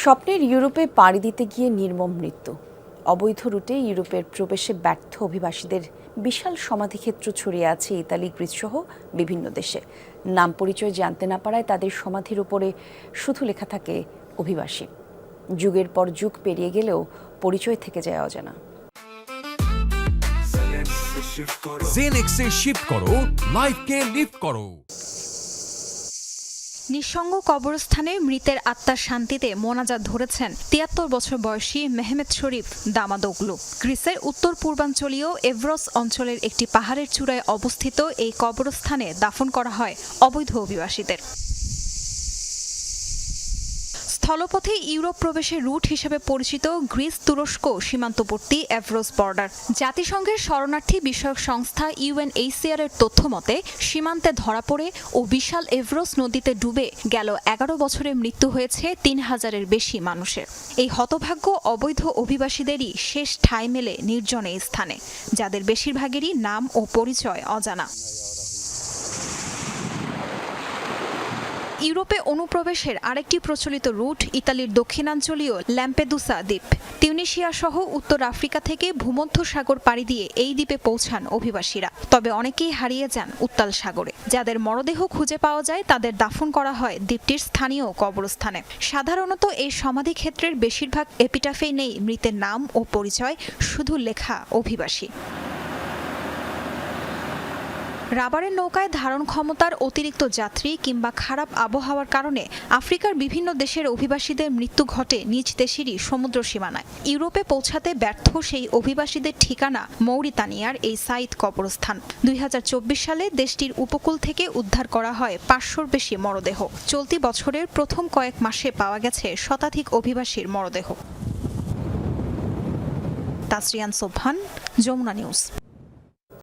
স্বপ্নের ইউরোপে পাড়ি দিতে গিয়ে নির্মম মৃত্যু। অবৈধ রুটে ইউরোপের প্রবেশে ব্যর্থ অভিবাসীদের বিশাল সমাধিক্ষেত্র ছড়িয়ে আছে ইতালি, গ্রিসসহ বিভিন্ন দেশে। নাম পরিচয় জানতে না পারায় তাদের সমাধির উপরে শুধু লেখা থাকে অভিবাসী। যুগের পর যুগ পেরিয়ে গেলেও পরিচয় থেকে যায় অজানা। জেনেক্সে শিফট করো, লাইফকে লিফট করো। নিঃসঙ্গ কবরস্থানে মৃতের আত্মার শান্তিতে মোনাজাত ধরেছেন ৭৩ বছর বয়সী মেহমেদ শরীফ দামাদোগলু। গ্রিসের উত্তর পূর্বাঞ্চলীয় এভরস অঞ্চলের একটি পাহাড়ের চূড়ায় অবস্থিত এই কবরস্থানে দাফন করা হয় অবৈধ অভিবাসীদের। স্থলপথে ইউরোপ প্রবেশের রুট হিসেবে পরিচিত গ্রিস তুরস্ক সীমান্তবর্তী এভরস বর্ডার। জাতিসংঘের শরণার্থী বিষয়ক সংস্থা UNHCR এর তথ্য মতে সীমান্তে ধরা পড়ে ও বিশাল এভরস নদীতে ডুবে গেল ১১ বছরে মৃত্যু হয়েছে ৩,০০০-এর বেশি মানুষের। এই হতভাগ্য অবৈধ অভিবাসীদেরই শেষ ঠাঁই মেলে নির্জন এই স্থানে, যাদের বেশিরভাগেরই নাম ও পরিচয় অজানা। ইউরোপে অনুপ্রবেশের আরেকটি প্রচলিত রুট ইতালির দক্ষিণাঞ্চলীয় ল্যাম্পেদুসা দ্বীপ। তিউনিশিয়া সহ উত্তর আফ্রিকা থেকে ভূমধ্যসাগর পাড়ি দিয়ে এই দ্বীপে পৌঁছান অভিবাসীরা। তবে অনেকেই হারিয়ে যান উত্তাল সাগরে। যাদের মরদেহ খুঁজে পাওয়া যায় তাদের দাফন করা হয় দ্বীপটির স্থানীয় কবরস্থানে। সাধারণত এই সমাধিক্ষেত্রের বেশিরভাগ এপিটাফেই নেই মৃতের নাম ও পরিচয়, শুধু লেখা অভিবাসী। রাবারের নৌকায় ধারণ ক্ষমতার অতিরিক্ত যাত্রী কিংবা খারাপ আবহাওয়ার কারণে আফ্রিকার বিভিন্ন দেশের অভিবাসীদের মৃত্যু ঘটে নিজ দেশেরই সমুদ্র সীমানায়। ইউরোপে পৌঁছাতে ব্যর্থ সেই অভিবাসীদের ঠিকানা মৌরিতানিয়ার এই সাইদ কবরস্থান। ২০২৪ সালে দেশটির উপকূল থেকে উদ্ধার করা হয় ৫০০-র বেশি মরদেহ। চলতি বছরের প্রথম কয়েক মাসে পাওয়া গেছে শতাধিক অভিবাসীর মরদেহ। তাসরিয়ান সোবহান, যমুনা নিউজ।